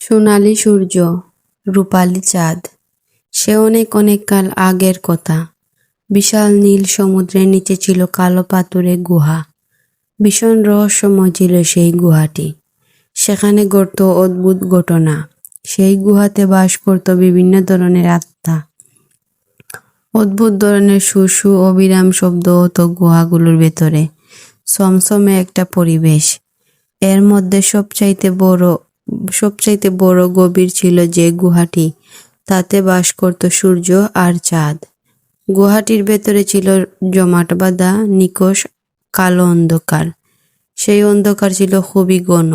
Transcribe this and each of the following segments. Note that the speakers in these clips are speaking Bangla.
সোনালি সূর্য, রূপালি চাঁদ। সে অনেক অনেক কাল আগের কথা। বিশাল নীল সমুদ্রের নিচে ছিল কালো পাথুরে গুহা। ভীষণ রহস্যময় ছিল সেই গুহাটি। সেখানে ঘটত অদ্ভুত ঘটনা। সেই গুহাতে বাস করত বিভিন্ন ধরনের আত্মা। অদ্ভুত ধরনের সুসু অবিরাম শব্দ হতো গুহাগুলোর ভেতরে। সমসমে একটা পরিবেশ। এর মধ্যে সবচাইতে বড় গভীর ছিল যে গুহাটি, তাতে বাস করত সূর্য আর চাঁদ। গুহাটির ভেতরে ছিল জমাট বাঁধা নিকষ কালো অন্ধকার। সেই অন্ধকার ছিল খুবই ঘন।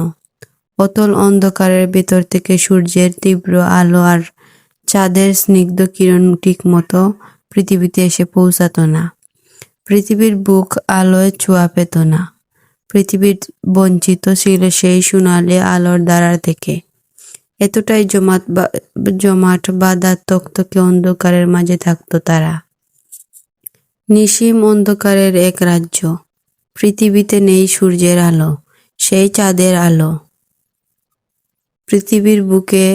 অতল অন্ধকারের ভেতর থেকে সূর্যের তীব্র আলো আর চাঁদের স্নিগ্ধ কিরণ ঠিক মতো পৃথিবীতে এসে পৌঁছাত না। পৃথিবীর বুক আলোয় ছোঁয়া পেত না। পৃথিবীর বঞ্চিত ছিল সেই সোনালি আলোর দ্বারা থেকে। এতটাই জমাট বাঁধা তকতকে অন্ধকারের মাঝে থাকতো তারা। নিশিম অন্ধকারের এক রাজ্য। পৃথিবীতে নেই সূর্যের আলো, সেই চাঁদের আলো। পৃথিবীর বুকে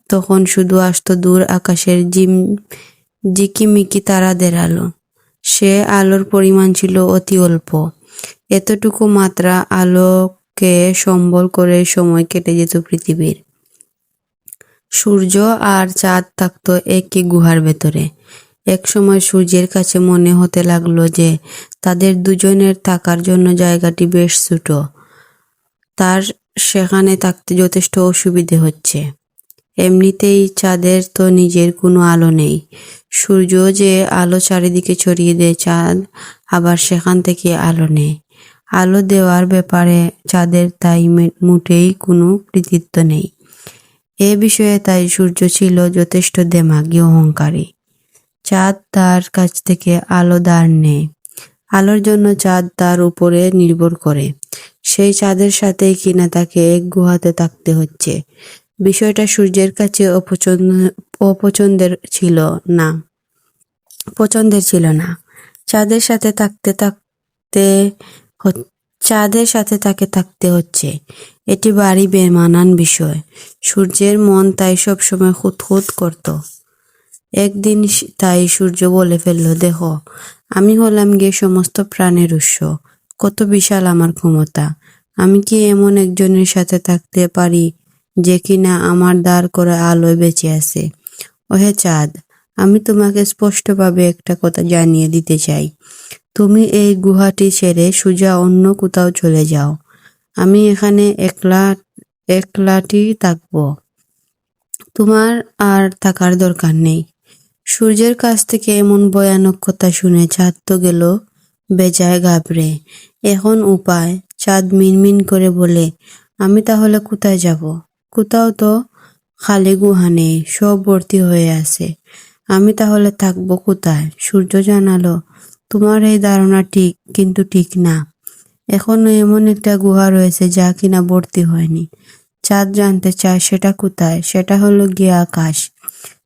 তখন শুধু আসতো দূর আকাশের ঝিকিমিকি তারাদের আলো। সে আলোর পরিমাণ ছিল অতি অল্প। এতটুকু মাত্রা আলোকে সম্বল করে সময় কেটে যেত পৃথিবীর। সূর্য আর চাঁদ থাকতো একই গুহার ভেতরে। এক সময় সূর্যের কাছে মনে হতে লাগলো যে তাদের দুজনের থাকার জন্য জায়গাটি বেশ ছোট। তার সেখানে থাকতে যথেষ্ট অসুবিধে হচ্ছে। এমনিতেই চাঁদের তো নিজের কোনো আলো নেই। সূর্য যে আলো চারিদিকে ছড়িয়ে দেয়, চাঁদ আবার সেখান থেকে আলো নেয়। আলো দেওয়ার ব্যাপারে চাঁদের তাই মোটেই কোনো কৃতিত্ব নেই। এ বিষয়ে তাই সূর্য ছিল যথেষ্ট দেমাগী অহংকারী। চাঁদ তার কাছ থেকে আলো ধার নেয়। আলোর জন্য চাঁদ তার উপরে নির্ভর করে। সেই চাঁদের সাথেই কিনা তাকে এক গুহাতে থাকতে হচ্ছে। বিষয়টা সূর্যের কাছে অপছন্দের ছিল না। চাঁদের সাথে তাকে থাকতে হচ্ছে। এটি ভারী বেমানান বিষয়। সূর্যের মন তাই সবসময় খুঁতখুঁত করত। একদিন তাই সূর্য বলে ফেলল, দেখো, আমি হলাম গিয়ে সমস্ত প্রাণের উৎস। কত বিশাল আমার ক্ষমতা। আমি কি এমন একজনের সাথে থাকতে পারি যে কিনা আমার দাঁড় করা আলোয় বেঁচে আছে? ওহে চাঁদ, আমি তোমাকে স্পষ্টভাবে একটা কথা জানিয়ে দিতে চাই। তুমি এই গুহাটি ছেড়ে সোজা অন্য কোথাও চলে যাও। আমি এখানে একলাটি থাকবো। তোমার আর থাকার দরকার নেই। সূর্যের কাছ থেকে এমন ভয়ানক কথা শুনে চাঁদ তো গেল বেজায় ঘাবড়ে। এখন উপায়? চাঁদ মিনমিন করে বলে, আমি তাহলে কোথায় যাব? কোথাও তো খালি গুহা নেই, সব ভর্তি হয়ে আছে। আমি তাহলে থাকবো কোথায়? সূর্য জানালো, তোমার এই ধারণা কিন্তু ঠিক না। এখনো এমন একটা গুহা রয়েছে যা কিনা ভর্তি হয়নি। চাঁদ জানতে চায় সেটা কোথায়? সেটা হলো গিয়ে আকাশ।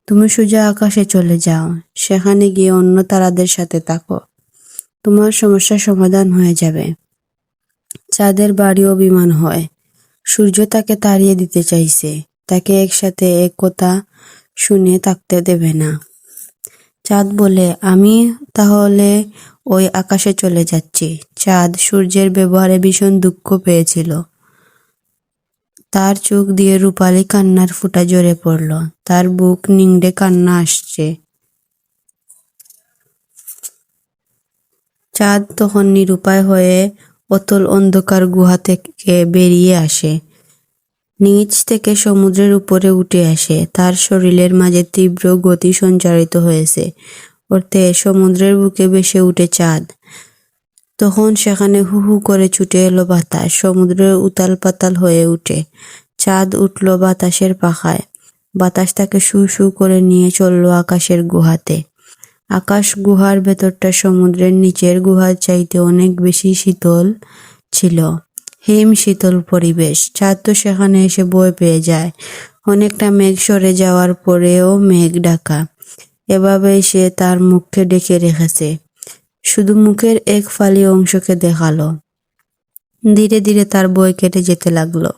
তুমি সোজা আকাশে চলে যাও, সেখানে গিয়ে অন্য তারাদের সাথে থাকো। তোমার সমস্যার সমাধান হয়ে যাবে। চাঁদের বাড়ি অভিমান হয়। সূর্য তাকে তাড়িয়ে দিতে চাইছে। তাকে একসাথে এক কথা শুনে থাকতে দেবে না। চাঁদ বলে, আমি তাহলে ওই আকাশে চলে যাচ্ছি। চাঁদ সূর্যের ব্যবহারে ভীষণ দুঃখ পেয়েছিল। তার চোখ দিয়ে রূপালি কান্নার ফোঁটা ঝরে পড়ল। তার বুক নিংড়ে কান্না আসছে। চাঁদ তখন নিরুপায় হয়ে অতল অন্ধকার গুহা থেকে বেরিয়ে আসে। নিচ থেকে সমুদ্রের উপরে উঠে আসে। তার শরীরের মাঝে তীব্র গতি সঞ্চারিত হয়েছে। অর্থে সমুদ্রের বুকে ভেসে উঠে চাঁদ। তখন সেখানে হু হু করে ছুটে এলো বাতাস। সমুদ্রের উতাল পাতাল হয়ে উঠে। চাঁদ উঠল বাতাসের পাখায়। বাতাস তাকে শু শু করে নিয়ে চলল আকাশের গুহাতে। আকাশ গুহার ভেতরটা সমুদ্রের নিচের গুহার চাইতে অনেক বেশি শীতল ছিল। হিম শীতল পরিবেশ। চাঁদ তো সেখানে এসে ভয় পেয়ে যায়। অনেকটা মেঘ সরে যাওয়ার পরেও মেঘ ঢাকা। এভাবেই সে তার মুখকে ঢেকে রেখেছে। শুধু মুখের এক ফালি অংশকে দেখালো। ধীরে ধীরে তার ভয় কেটে যেতে লাগলো।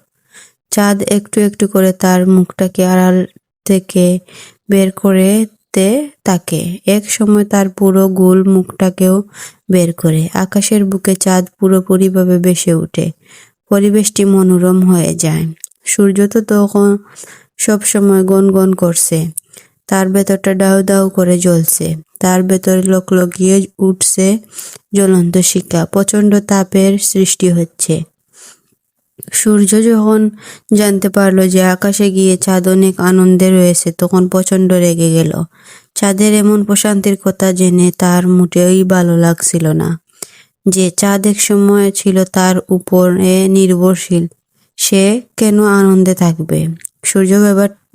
চাঁদ একটু একটু করে তার মুখটাকে আড়াল থেকে বের করতে থাকে। এক সময় তার পুরো গোল মুখটাকেও বের করে। আকাশের বুকে চাঁদ পুরোপুরিভাবে ভেসে ওঠে। পরিবেশটি মনোরম হয়ে যায়। সূর্য তো তখন সবসময় গনগন করছে। তার ভেতরটা দাউ দাউ করে জ্বলছে। তার ভেতরে লকলকিয়ে উঠছে জ্বলন্ত শিখা। প্রচণ্ড তাপের সৃষ্টি হচ্ছে। সূর্য যখন জানতে পারলো যে আকাশে গিয়ে চাঁদ অনেক আনন্দে রয়েছে, তখন প্রচণ্ড রেগে গেল। চাঁদের এমন প্রশান্তির কথা জেনে তার মোটেই ভালো লাগছিল না। যে চাঁদ এক সময় ছিল তার উপরে নির্ভরশীল, সে কেন আনন্দে থাকবে? সূর্য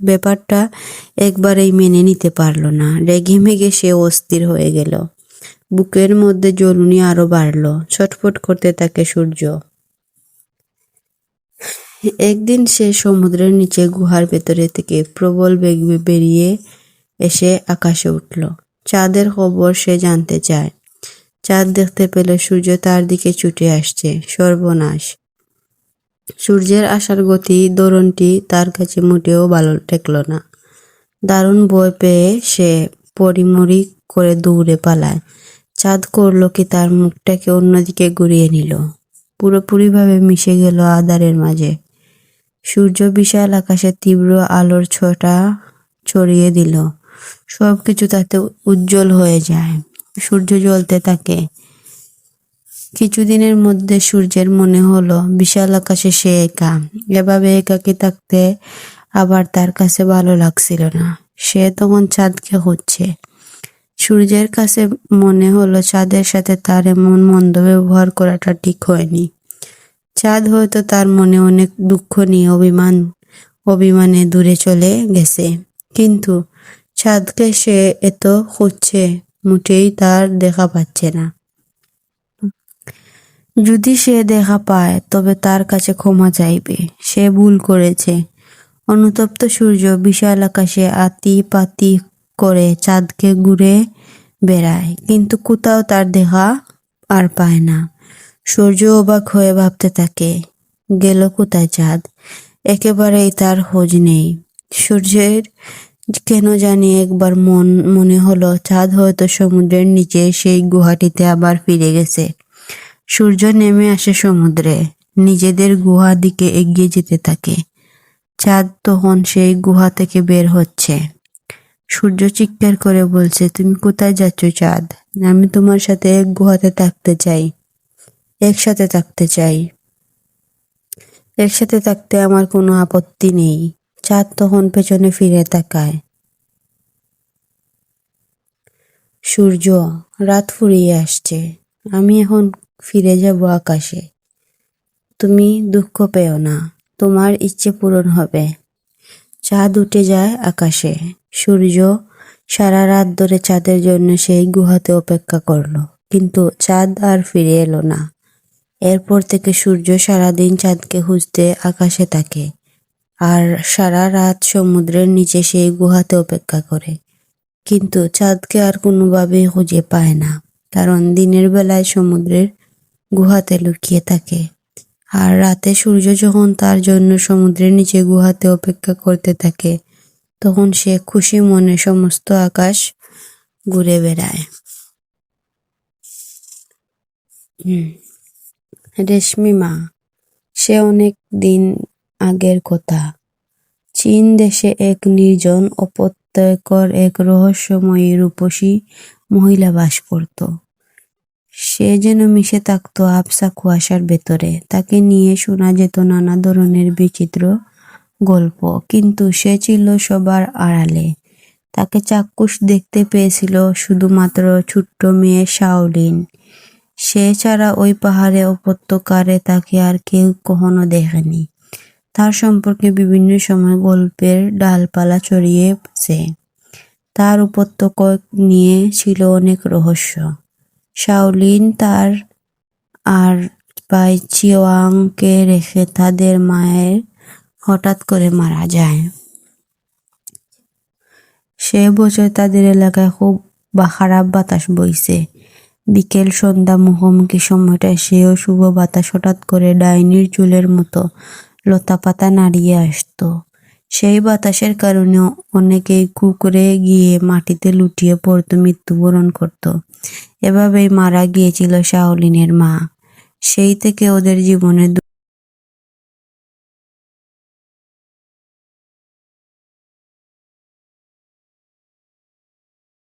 ব্যাপারটা একবারেই মেনে নিতে পারল না। রেগে মেগে সে অস্থির হয়ে গেল। বুকের মধ্যে জ্বলুনি আরো বাড়ল। ছটফট করতে থাকে সূর্য। একদিন সে সমুদ্রের নিচে গুহার ভেতরে থেকে প্রবল বেগে বেরিয়ে এসে আকাশে উঠল। চাঁদের খবর সে জানতে চায়। চাঁদ দেখতে পেল সূর্য তার দিকে ছুটে আসছে। সর্বনাশ! সূর্যের আসার গতি ধরনটি তার কাছে মোটেও ভালো ঠেকল না। দারুণ ভয় পেয়ে সে পরিমরি করে দৌড়ে পালায়। চাঁদ করল কি, তার মুখটাকে অন্যদিকে ঘুরিয়ে নিল। পুরোপুরিভাবে মিশে গেল আঁধারের মাঝে। সূর্য বিশাল আকাশে তীব্র আলোর ছোঁয়া ছড়িয়ে দিল। সবকিছু তাতে উজ্জ্বল হয়ে যায়। সূর্য জ্বলতে থাকে। কিছুদিনের মধ্যে সূর্যের মনে হলো বিশাল আকাশে সে একা। এভাবে একাকী থাকতে আবার তার কাছে ভালো লাগছিল না। সে তখন চাঁদকে খুঁজছে। সূর্যের কাছে মনে হলো চাঁদের সাথে তার এমন মন্দ ব্যবহার করাটা ঠিক হয়নি। চাঁদ হয়তো তার মনে অনেক দুঃখ নিয়ে অভিমানে দূরে চলে গেছে। কিন্তু চাঁদকে সে এত খুঁজছে, মোটেই তার দেখা পাচ্ছে না। যদি সে দেখা পায় তবে তার কাছে ক্ষমা চাইবে। সে ভুল করেছে। অনুতপ্ত সূর্য বিশাল আকাশে আতি পাতি করে চাঁদকে ঘুরে বেড়ায়, কিন্তু কোথাও তার দেখা আর পায় না। সূর্য অবাক হয়ে ভাবতে থাকে, গেল কোথায় চাঁদ? একেবারেই তার খোঁজ নেই। সূর্যের কেন জানি একবার মনে হলো চাঁদ হয়তো সমুদ্রের নিচে সেই গুহাটিতে আবার ফিরে গেছে। সূর্য নেমে আসে সমুদ্রে, নিজেদের গুহা দিকে এগিয়ে যেতে থাকে। চাঁদ তখন সেই গুহা থেকে বের হচ্ছে। সূর্য চিৎকার করে বলছে, তুমি কোথায় যাচ্ছ চাঁদ? আমি তোমার সাথে এক গুহাতে থাকতে চাই। একসাথে থাকতে চাই। একসাথে থাকতে আমার কোনো আপত্তি নেই। চাঁদ তখন পেছনে ফিরে তাকায়। সূর্য, রাত ফুরিয়ে আসছে। আমি এখন ফিরে যাব আকাশে। তুমি দুঃখ পেও না, তোমার ইচ্ছে পূরণ হবে। চাঁদ উঠে যায় আকাশে। সূর্য সারা রাত ধরে চাঁদের জন্য সেই গুহাতে অপেক্ষা করলো, কিন্তু চাঁদ আর ফিরে এলো না। এরপর থেকে সূর্য সারাদিন চাঁদকে খুঁজতে আকাশে থাকে, আর সারা রাত সমুদ্রের নিচে সেই গুহাতে অপেক্ষা করে। কিন্তু চাঁদকে আর কোনোভাবেই খুঁজে পায় না, কারণ দিনের বেলায় সমুদ্রের গুহাতে লুকিয়ে থাকে, আর রাতে সূর্য যখন তার জন্য সমুদ্রের নিচে গুহাতে অপেক্ষা করতে থাকে, তখন সে খুশি মনে সমস্ত আকাশ ঘুরে বেড়ায়। রেশমি মা। সে অনেক দিন আগের কথা। চীন দেশে এক নির্জন অপ্রত্যয়কর এক রহস্যময়ী রূপসী মহিলা বাস করত। সে যেন মিশে থাকতো আবছা কুয়াশার ভেতরে। তাকে নিয়ে শোনা যেত নানা ধরনের বিচিত্র গল্প, কিন্তু সে ছিল সবার আড়ালে। তাকে চাক্ষুষ দেখতে পেয়েছিল শুধুমাত্র ছোট্ট মেয়ে শাওলিন। সে ছাড়া ওই পাহাড়ে উপত্যকারে তাকে আর কেউ কখনো দেখেনি। তার সম্পর্কে বিভিন্ন সময় গল্পের ডালপালা ছড়িয়েছে। তার উপত্যকা নিয়ে ছিল অনেক রহস্য। শাওলিন তার আর ভাই চিওয়াংকে রেখে তাদের মায়ের হঠাৎ করে মারা যায়। সে বছর তাদের এলাকায় খুব খারাপ বাতাস বইছে। বিকেল সন্ধ্যা মুখোমুখি সময়টায় সেই অশুভ বাতাস হঠাৎ করে ডাইনির চুলের মতো লতাপাতা নাড়িয়ে আসতো। সেই বাতাসের কারণে অনেকেই কুঁকড়ে গিয়ে মাটিতে লুটিয়ে পড়তো, মৃত্যুবরণ করত। এভাবেই মারা গিয়েছিল শাওলিনের মা। সেই থেকে ওদের জীবনে